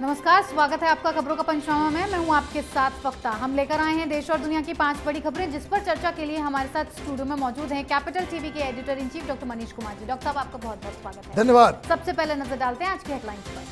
नमस्कार, स्वागत है आपका खबरों का पंचनामा में। मैं हूं आपके साथ फख्ता। हम लेकर आए हैं देश और दुनिया की 5 बड़ी खबरें, जिस पर चर्चा के लिए हमारे साथ स्टूडियो में मौजूद हैं कैपिटल टीवी के editor in chief doctor Manish Kumar ji. Doctor साहब, आपका बहुत बहुत स्वागत है। धन्यवाद। सबसे पहले नजर डालते हैं आज की हेडलाइंस पर।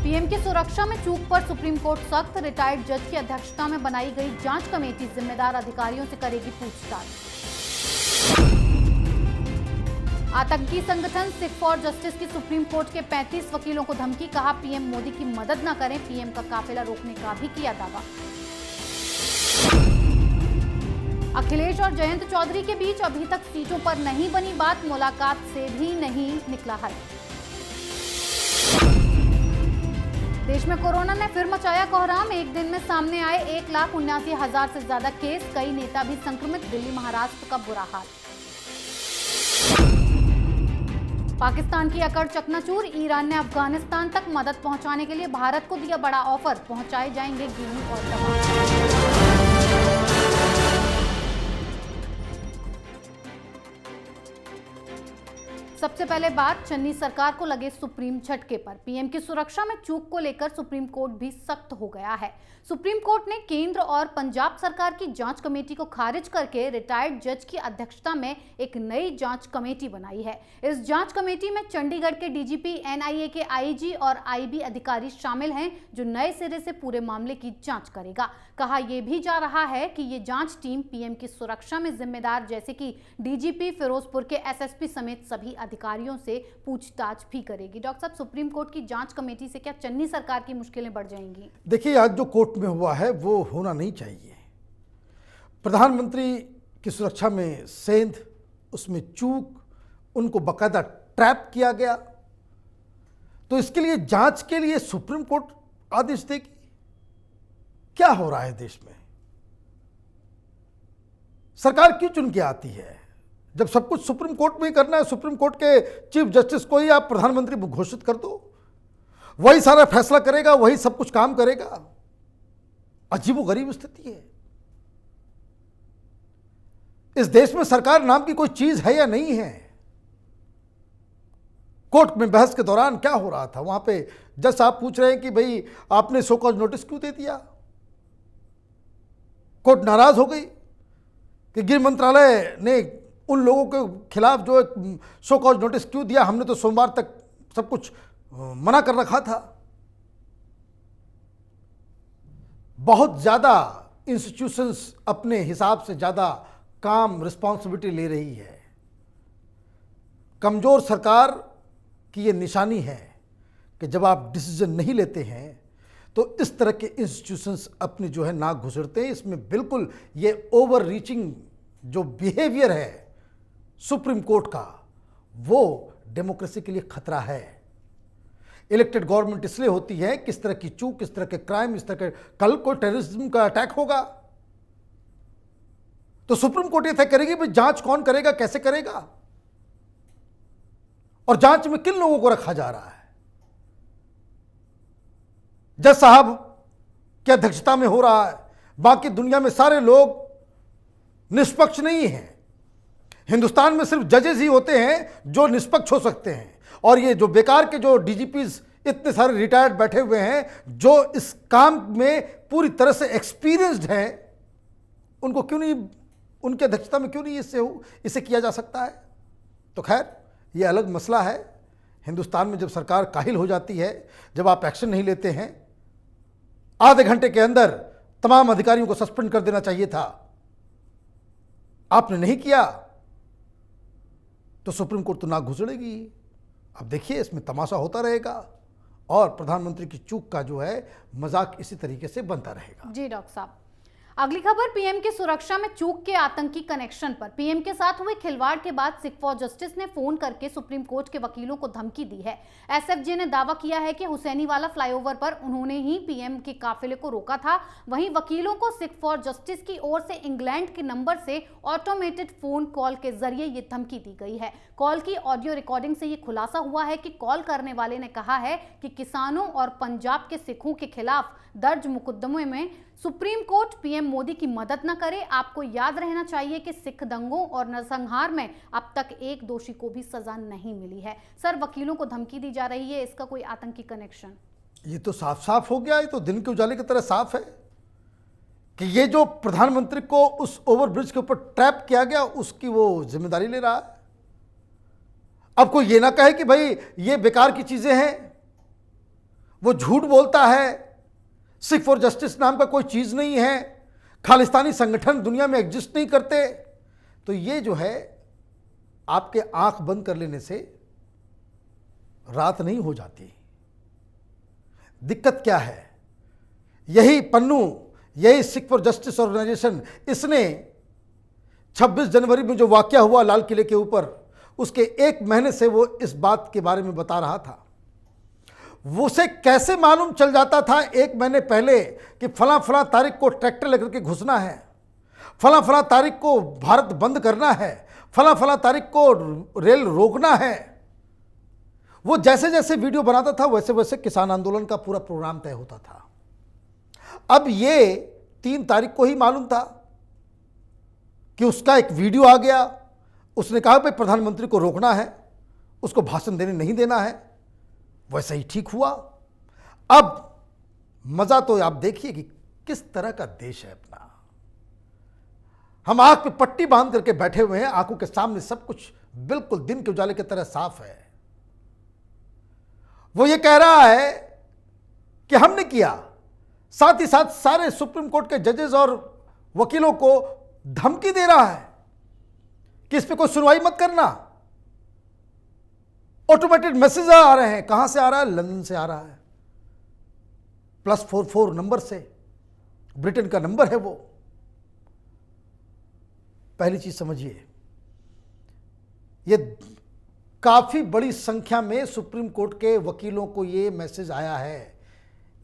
पीएम की सुरक्षा में चूक पर सुप्रीम कोर्ट सख्त। रिटायर्ड जज की अध्यक्षता में बनाई गई जांच कमेटी जिम्मेदार अधिकारियों से करेगी पूछताछ। आतंकी संगठन सिख फॉर जस्टिस की सुप्रीम कोर्ट के 35 वकीलों को धमकी। कहा, पीएम मोदी की मदद न करें। पीएम का काफिला रोकने का भी किया दावा। अखिलेश और जयंत चौधरी के बीच अभी तक सीटों पर नहीं बनी बात। मुलाकात से भी नहीं निकला हल। देश में कोरोना ने फिर मचाया कोहराम। एक दिन में सामने आए 1,79,000 से ज्यादा केस। कई नेता भी संक्रमित। दिल्ली महाराष्ट्र का बुरा हाल। पाकिस्तान की अकड़ चकनाचूर। ईरान ने अफगानिस्तान तक मदद पहुंचाने के लिए भारत को दिया बड़ा ऑफर। पहुंचाए जाएंगे गेहूं और दवा। सबसे पहले बात चन्नी सरकार को लगे सुप्रीम झटके पर। पीएम की सुरक्षा में चूक को लेकर सुप्रीम कोर्ट भी सख्त हो गया है। सुप्रीम कोर्ट ने केंद्र और पंजाब सरकार की जांच कमेटी को खारिज करके रिटायर्ड जज की अध्यक्षता में एक नई जांच कमेटी बनाई है। इस जांच कमेटी में चंडीगढ़ के डीजीपी, एनआईए के आईजी और आईबी अधिकारी शामिल हैं, जो नए सिरे से पूरे मामले की जांच करेगा। कहा यह भी जा रहा है कि ये जांच टीम पीएम की सुरक्षा में जिम्मेदार जैसे कि डीजीपी, फिरोजपुर के एसएसपी समेत सभी अधिकारियों से पूछताछ भी करेगी। डॉक्टर साहब, सुप्रीम कोर्ट की जांच कमेटी से क्या चन्नी सरकार की मुश्किलें बढ़ जाएंगी? देखिए, आज जो कोर्ट में हुआ है वो होना नहीं चाहिए। प्रधानमंत्री की सुरक्षा में सेंध, उसमें चूक, उनको बकायदा ट्रैप किया गया। तो इसके लिए जांच के लिए सुप्रीम कोर्ट आदेश देगी? क्या हो रहा है देश में? सरकार क्यों चुन के आती है? जब सब कुछ सुप्रीम कोर्ट में ही करना है, सुप्रीम कोर्ट के चीफ जस्टिस को ही आप प्रधानमंत्री घोषित कर दो, वही सारा फैसला करेगा, वही सब कुछ काम करेगा। अजीबोगरीब स्थिति है। इस देश में सरकार नाम की कोई चीज है या नहीं है? कोर्ट में बहस के दौरान क्या हो रहा था? वहां पे जज साहब पूछ रहे हैं कि भाई आपने शो कॉज नोटिस क्यों दे दिया? कोर्ट नाराज हो गई कि गृह मंत्रालय ने उन लोगों के खिलाफ जो शो कॉज नोटिस क्यों दिया? हमने तो सोमवार तक सब कुछ मना कर रखा था। बहुत ज्यादा इंस्टीट्यूशंस अपने हिसाब से ज्यादा काम, रिस्पॉन्सिबिलिटी ले रही है। कमजोर सरकार की ये निशानी है कि जब आप डिसीजन नहीं लेते हैं तो इस तरह के इंस्टीट्यूशंस अपनी जो है नाक घुसड़ते हैं। इसमें बिल्कुल ये ओवर रीचिंग जो बिहेवियर है सुप्रीम कोर्ट का, वो डेमोक्रेसी के लिए खतरा है। इलेक्टेड गवर्नमेंट इसलिए होती है कि इस तरह की चूक, इस तरह के क्राइम, इस तरह के, कल को टेररिज्म का अटैक होगा तो सुप्रीम कोर्ट ये तय करेगी भाई जांच कौन करेगा, कैसे करेगा, और जांच में किन लोगों को रखा जा रहा है। जज साहब की अध्यक्षता में हो रहा है, बाकी दुनिया में सारे लोग निष्पक्ष नहीं हैं। हिंदुस्तान में सिर्फ जजेस ही होते हैं जो निष्पक्ष हो सकते हैं, और ये जो बेकार के जो डीजीपीज इतने सारे रिटायर्ड बैठे हुए हैं जो इस काम में पूरी तरह से एक्सपीरियंस्ड हैं, उनको क्यों नहीं, उनकी अध्यक्षता में क्यों नहीं इसे किया जा सकता है? तो खैर ये अलग मसला है। हिंदुस्तान में जब सरकार काहिल हो जाती है, जब आप एक्शन नहीं लेते हैं, आधे घंटे के अंदर तमाम अधिकारियों को सस्पेंड कर देना चाहिए था, आपने नहीं किया तो सुप्रीम कोर्ट तो नाक घुसड़ेगी। अब देखिए, इसमें तमाशा होता रहेगा और प्रधानमंत्री की चूक का जो है मजाक इसी तरीके से बनता रहेगा। जी डॉक्टर साहब, अगली खबर पीएम की सुरक्षा में चूक के आतंकी कनेक्शन पर। पीएम के साथ हुए खिलवाड़ के बाद सिख फॉर जस्टिस ने फोन करके सुप्रीम कोर्ट के वकीलों को धमकी दी है। एसएफजे ने दावा किया है कि हुसैनीवाला फ्लाईओवर पर उन्होंने ही पीएम के काफिले को रोका था। वहीं वकीलों को सिख फॉर जस्टिस की ओर से इंग्लैंड के नंबर से ऑटोमेटेड फोन कॉल के जरिए ये धमकी दी गई है। कॉल की ऑडियो रिकॉर्डिंग से ये खुलासा हुआ है कि कॉल करने वाले ने कहा है कि किसानों और पंजाब के सिखों के खिलाफ दर्ज मुकदमे में सुप्रीम कोर्ट पीएम मोदी की मदद न करे। आपको याद रहना चाहिए कि सिख दंगों और नरसंहार में अब तक एक दोषी को भी सजा नहीं मिली है। सर, वकीलों को धमकी दी जा रही है, इसका कोई आतंकी कनेक्शन? ये तो साफ साफ हो गया, ये तो दिन के उजाले की तरह साफ है कि ये जो प्रधानमंत्री को उस ओवरब्रिज के ऊपर ट्रैप किया गया उसकी वो जिम्मेदारी ले रहा है। अब कोई ये ना कहे कि भाई ये बेकार की चीजें हैं, वो झूठ बोलता है, सिख फॉर जस्टिस नाम का कोई चीज नहीं है, खालिस्तानी संगठन दुनिया में एग्जिस्ट नहीं करते। तो ये जो है आपके आंख बंद कर लेने से रात नहीं हो जाती। दिक्कत क्या है? यही पन्नू, यही सिख फॉर जस्टिस ऑर्गेनाइजेशन, इसने 26 जनवरी में जो वाकया हुआ लाल किले के ऊपर, उसके एक महीने से वो इस बात के बारे में बता रहा था। उसे कैसे मालूम चल जाता था एक महीने पहले कि फला फला तारीख को ट्रैक्टर लेकर के घुसना है, फला फला तारीख को भारत बंद करना है, फला फला तारीख को रेल रोकना है। वो जैसे जैसे वीडियो बनाता था वैसे वैसे किसान आंदोलन का पूरा प्रोग्राम तय होता था। अब ये 3 तारीख को ही मालूम था कि उसका एक वीडियो आ गया, उसने कहा भाई प्रधानमंत्री को रोकना है, उसको भाषण देने नहीं देना है। वैसा ही ठीक हुआ। अब मजा तो आप देखिए कि किस तरह का देश है अपना। हम आंख पे पट्टी बांध करके बैठे हुए हैं, आंखों के सामने सब कुछ बिल्कुल दिन के उजाले की तरह साफ है। वो ये कह रहा है कि हमने किया, साथ ही साथ सारे सुप्रीम कोर्ट के जजेस और वकीलों को धमकी दे रहा है कि इस पे कोई सुनवाई मत करना। ऑटोमेटेड मैसेज आ रहे हैं। कहां से आ रहा है? लंदन से आ रहा है, +44 नंबर से, ब्रिटेन का नंबर है वो। पहली चीज समझिए, ये काफी बड़ी संख्या में सुप्रीम कोर्ट के वकीलों को ये मैसेज आया है।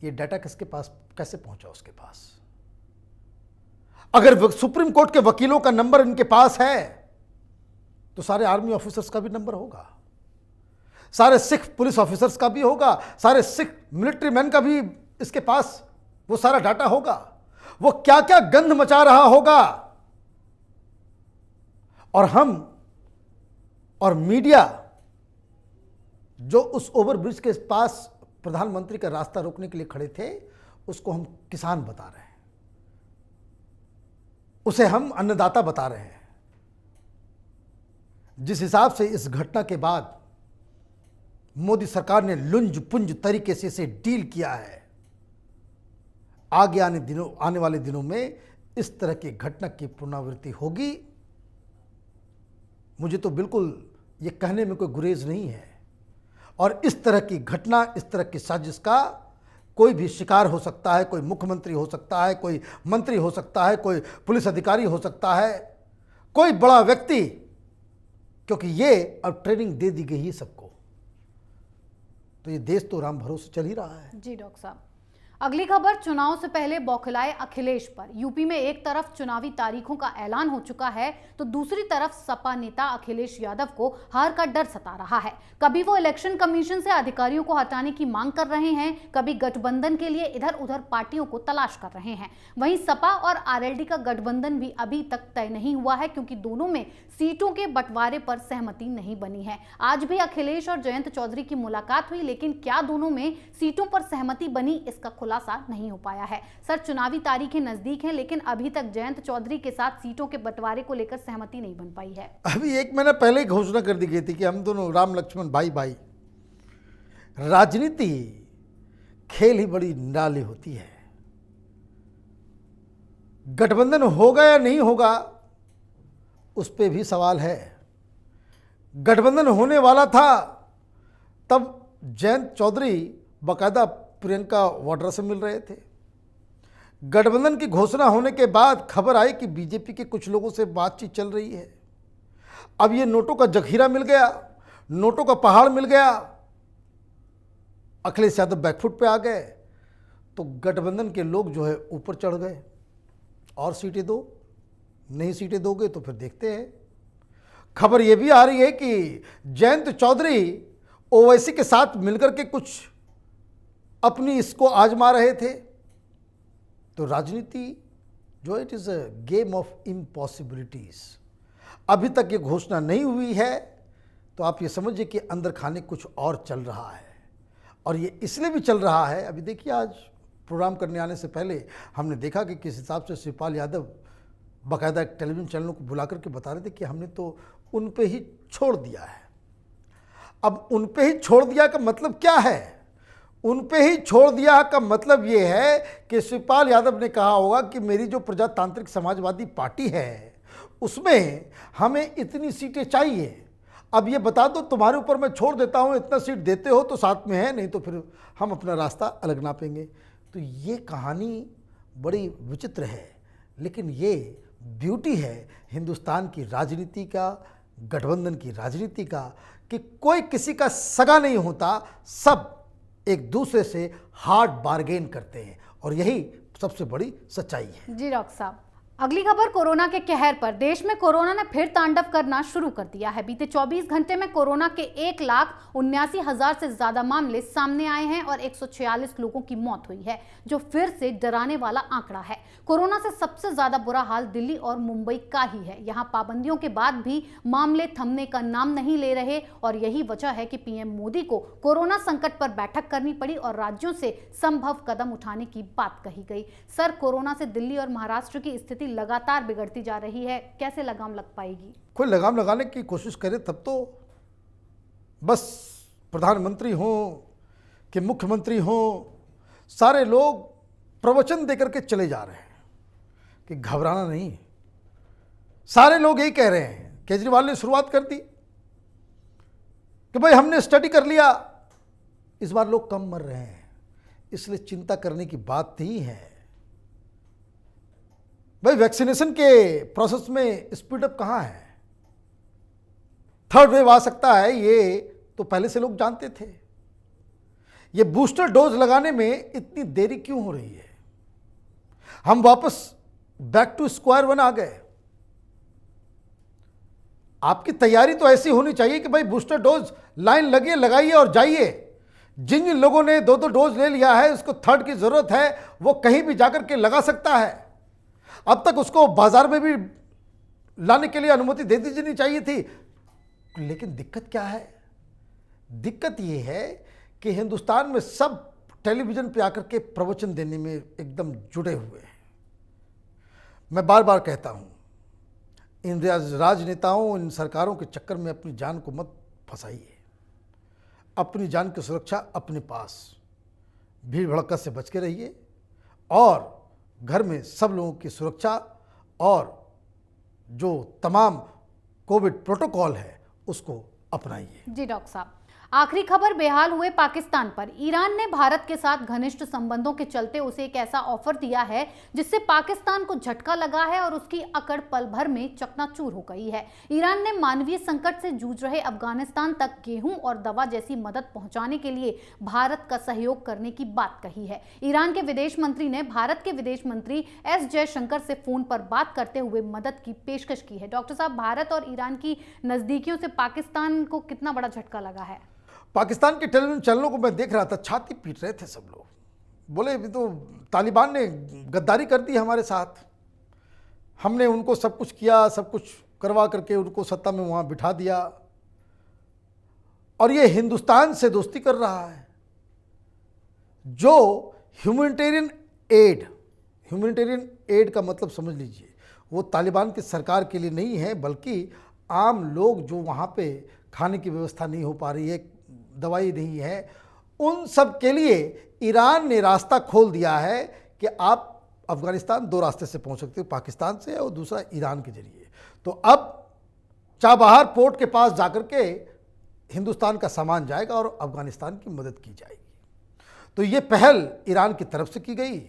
ये डाटा किसके पास, कैसे पहुंचा उसके पास? अगर सुप्रीम कोर्ट के वकीलों का नंबर इनके पास है तो सारे आर्मी ऑफिसर्स का भी नंबर होगा, सारे सिख पुलिस ऑफिसर्स का भी होगा, सारे सिख मिलिट्री मैन का भी इसके पास वो सारा डाटा होगा। वो क्या क्या गंध मचा रहा होगा। और हम और मीडिया जो उस ओवरब्रिज के पास प्रधानमंत्री का रास्ता रोकने के लिए खड़े थे, उसको हम किसान बता रहे हैं, उसे हम अन्नदाता बता रहे हैं। जिस हिसाब से इस घटना के बाद मोदी सरकार ने लुंज पुंज तरीके से इसे डील किया है, आगे आने वाले दिनों में इस तरह की घटना की पुनरावृत्ति होगी। मुझे तो बिल्कुल ये कहने में कोई गुरेज नहीं है। और इस तरह की घटना, इस तरह की साजिश का कोई भी शिकार हो सकता है। कोई मुख्यमंत्री हो सकता है, कोई मंत्री हो सकता है, कोई पुलिस अधिकारी हो सकता है, कोई बड़ा व्यक्ति, क्योंकि ये अब ट्रेनिंग दे दी गई है सबको। तो ये देश तो राम भरोसे चल ही रहा है। जी डॉक्टर साहब, अगली खबर चुनाव से पहले बौखलाए अखिलेश पर। यूपी में एक तरफ चुनावी तारीखों का ऐलान हो चुका है तो दूसरी तरफ सपा नेता अखिलेश यादव को हार का डर सता रहा है। कभी वो इलेक्शन कमीशन से अधिकारियों को हटाने की मांग कर रहे हैं, कभी गठबंधन के लिए इधर उधर पार्टियों को तलाश कर रहे हैं। वहीं सपा और आरएलडी का गठबंधन भी अभी तक तय नहीं हुआ है, क्योंकि दोनों में सीटों के बंटवारे पर सहमति नहीं बनी है। आज भी अखिलेश और जयंत चौधरी की मुलाकात हुई, लेकिन क्या दोनों में सीटों पर सहमति बनी, इसका खुलासा नहीं हो पाया है। सर, चुनावी तारीखें नजदीक हैं, लेकिन अभी तक जयंत चौधरी के साथ सीटों के बंटवारे को लेकर सहमति नहीं बन पाई है। अभी 1 महीना पहले ही घोषणा कर दी गई थी कि हम दोनों राम लक्ष्मण भाई भाई। राजनीति खेल ही बड़ी निराली होती है। गठबंधन होगा या नहीं होगा उस पे भी सवाल है। गठबंधन होने वाला था तब जयंत चौधरी बाकायदा प्रियंका वाड्रा से मिल रहे थे। गठबंधन की घोषणा होने के बाद खबर आई कि बीजेपी के कुछ लोगों से बातचीत चल रही है। अब ये नोटों का जखीरा मिल गया, नोटों का पहाड़ मिल गया, अखिलेश यादव बैकफुट पे आ गए, तो गठबंधन के लोग जो है ऊपर चढ़ गए। और सीटें दो, नहीं सीटें दोगे तो फिर देखते हैं। खबर यह भी आ रही है कि जयंत चौधरी ओवैसी के साथ मिलकर के कुछ अपनी इसको आजमा रहे थे। तो राजनीति जो it is a game of impossibilities. अभी तक ये घोषणा नहीं हुई है, तो आप ये समझिए कि अंदर खाने कुछ और चल रहा है। और ये इसलिए भी चल रहा है, अभी देखिए आज प्रोग्राम करने आने से पहले हमने देखा कि किस हिसाब से शिवपाल यादव बाकायदा एक टेलीविज़न चैनलों को बुला करके बता रहे थे कि हमने तो उन पे ही छोड़ दिया है। अब उन पे ही छोड़ दिया का मतलब क्या है? उन पे ही छोड़ दिया का मतलब ये है कि शिवपाल यादव ने कहा होगा कि मेरी जो प्रजातांत्रिक समाजवादी पार्टी है उसमें हमें इतनी सीटें चाहिए, अब ये बता दो तुम्हारे ऊपर मैं छोड़ देता हूँ, इतना सीट देते हो तो साथ में है, नहीं तो फिर हम अपना रास्ता अलग नापेंगे। तो ये कहानी बड़ी विचित्र है, लेकिन ये ब्यूटी है हिंदुस्तान की राजनीति का, गठबंधन की राजनीति का, कि कोई किसी का सगा नहीं होता, सब एक दूसरे से हार्ड बार्गेन करते हैं, और यही सबसे बड़ी सच्चाई है। जी डॉक्टर साहब, अगली खबर कोरोना के कहर पर। देश में कोरोना ने फिर तांडव करना शुरू कर दिया है। बीते 24 घंटे में कोरोना के 1,79,000 से ज्यादा मामले सामने आए हैं और 146 लोगों की मौत हुई है, जो फिर से डराने वाला आंकड़ा है। कोरोना से सबसे ज्यादा बुरा हाल दिल्ली और मुंबई का ही है। यहाँ पाबंदियों के बाद भी मामले थमने का नाम नहीं ले रहे, और यही वजह है कि पीएम मोदी को कोरोना संकट पर बैठक करनी पड़ी और राज्यों से संभव कदम उठाने की बात कही गई। सर, कोरोना से दिल्ली और महाराष्ट्र की स्थिति लगातार बिगड़ती जा रही है, कैसे लगाम लग पाएगी? कोई लगाम लगाने की कोशिश करे तब तो बस प्रधानमंत्री हो कि मुख्यमंत्री हो, सारे लोग प्रवचन देकर के चले जा रहे हैं कि घबराना नहीं। सारे लोग यही कह रहे हैं। केजरीवाल ने शुरुआत कर दी कि भाई हमने स्टडी कर लिया, इस बार लोग कम मर रहे हैं, इसलिए चिंता करने की बात नहीं है। भाई वैक्सीनेशन के प्रोसेस में स्पीड अप कहाँ है? थर्ड वेव आ सकता है, ये तो पहले से लोग जानते थे। ये बूस्टर डोज लगाने में इतनी देरी क्यों हो रही है? हम वापस बैक टू स्क्वायर वन आ गए। आपकी तैयारी तो ऐसी होनी चाहिए कि भाई बूस्टर डोज लाइन लगे, लगाइए और जाइए। जिन जिन लोगों ने 2-2 डोज ले लिया है, उसको थर्ड की जरूरत है, वो कहीं भी जाकर के लगा सकता है। अब तक उसको बाजार में भी लाने के लिए अनुमति दे दीजिए चाहिए थी। लेकिन दिक्कत क्या है? दिक्कत यह है कि हिंदुस्तान में सब टेलीविजन पे आकर के प्रवचन देने में एकदम जुड़े हुए हैं। मैं बार बार कहता हूं, इन राजनेताओं, इन सरकारों के चक्कर में अपनी जान को मत फंसाइए। अपनी जान की सुरक्षा अपने पास, भीड़ भड़का से बच के रहिए, और घर में सब लोगों की सुरक्षा और जो तमाम कोविड प्रोटोकॉल है उसको अपनाइए। जी डॉक्टर साहब, आखिरी खबर बेहाल हुए पाकिस्तान पर। ईरान ने भारत के साथ घनिष्ठ संबंधों के चलते उसे एक ऐसा ऑफर दिया है जिससे पाकिस्तान को झटका लगा है और उसकी अकड़ पल भर में चकनाचूर हो गई है। ईरान ने मानवीय संकट से जूझ रहे अफगानिस्तान तक गेहूं और दवा जैसी मदद पहुंचाने के लिए भारत का सहयोग करने की बात कही है। ईरान के विदेश मंत्री ने भारत के विदेश मंत्री एस जयशंकर से फोन पर बात करते हुए मदद की पेशकश की है। डॉक्टर साहब, भारत और ईरान की नजदीकियों से पाकिस्तान को कितना बड़ा झटका लगा है? पाकिस्तान के टेलीविजन चैनलों को मैं देख रहा था, छाती पीट रहे थे सब लोग। बोले अभी तो तालिबान ने गद्दारी कर दी हमारे साथ, हमने उनको सब कुछ किया, सब कुछ करवा करके उनको सत्ता में वहाँ बिठा दिया, और ये हिंदुस्तान से दोस्ती कर रहा है। जो ह्यूमैनिटेरियन एड का मतलब समझ लीजिए, वो तालिबान की सरकार के लिए नहीं है, बल्कि आम लोग जो वहाँ पे खाने की व्यवस्था नहीं हो पा रही है, दवाई नहीं है, उन सब के लिए ईरान ने रास्ता खोल दिया है कि आप अफगानिस्तान 2 रास्ते से पहुंच सकते हो, पाकिस्तान से और दूसरा ईरान के जरिए। तो अब चाबहार पोर्ट के पास जाकर के हिंदुस्तान का सामान जाएगा और अफगानिस्तान की मदद की जाएगी। तो ये पहल ईरान की तरफ से की गई,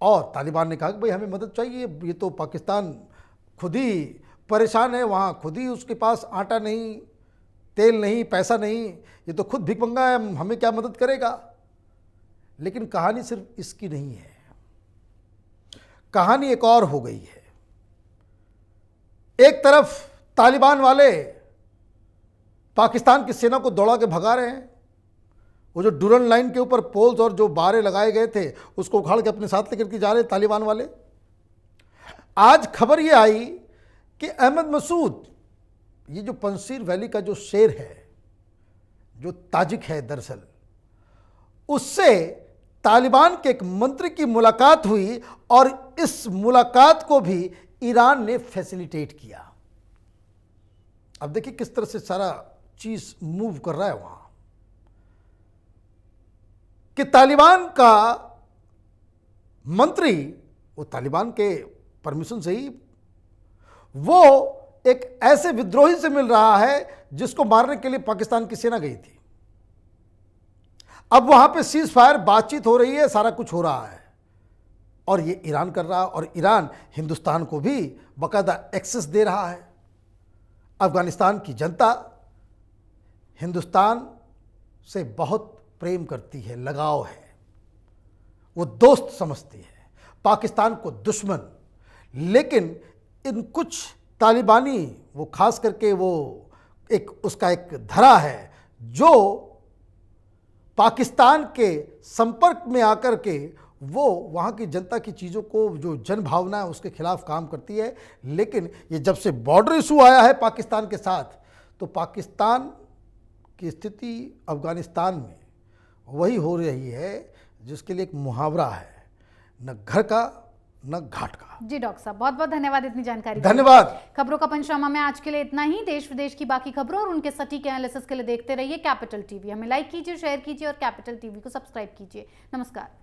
और तालिबान ने कहा कि भाई हमें मदद चाहिए, ये तो पाकिस्तान खुद ही परेशान है, वहाँ खुद ही उसके पास आटा नहीं, तेल नहीं, पैसा नहीं, ये तो खुद भिखमंगा है, हमें क्या मदद करेगा। लेकिन कहानी सिर्फ इसकी नहीं है, कहानी एक और हो गई है। एक तरफ तालिबान वाले पाकिस्तान की सेना को दौड़ा के भगा रहे हैं, वो जो डुरन लाइन के ऊपर पोल्स और जो बारे लगाए गए थे उसको उखाड़ के अपने साथ लेकर के जा रहे तालिबान वाले। आज खबर ये आई कि अहमद मसूद, ये जो पंजशीर वैली का जो शेर है, जो ताजिक है दरअसल, उससे तालिबान के एक मंत्री की मुलाकात हुई और इस मुलाकात को भी ईरान ने फैसिलिटेट किया। अब देखिए किस तरह से सारा चीज मूव कर रहा है वहां, कि तालिबान का मंत्री, वो तालिबान के परमिशन से ही वो एक ऐसे विद्रोही से मिल रहा है जिसको मारने के लिए पाकिस्तान की सेना गई थी। अब वहां पे सीज फायर बातचीत हो रही है, सारा कुछ हो रहा है, और ये ईरान कर रहा है, और ईरान हिंदुस्तान को भी बाकायदा एक्सेस दे रहा है। अफगानिस्तान की जनता हिंदुस्तान से बहुत प्रेम करती है, लगाव है, वो दोस्त समझती है, पाकिस्तान को दुश्मन। लेकिन इन कुछ तालिबानी, वो खास करके वो एक उसका एक धरा है जो पाकिस्तान के संपर्क में आकर के वो वहाँ की जनता की चीज़ों को, जो जन भावना है उसके खिलाफ काम करती है। लेकिन ये जब से बॉर्डर इशू आया है पाकिस्तान के साथ, तो पाकिस्तान की स्थिति अफगानिस्तान में वही हो रही है जिसके लिए एक मुहावरा है, न घर का न घाट का। जी डॉक्टर साहब, बहुत बहुत धन्यवाद इतनी जानकारी के लिए। धन्यवाद। खबरों का पंचनामा में आज के लिए इतना ही। देश विदेश की बाकी खबरों और उनके सटीक एनालिसिस के लिए देखते रहिए कैपिटल टीवी। हमें लाइक कीजिए, शेयर कीजिए और कैपिटल टीवी को सब्सक्राइब कीजिए। नमस्कार।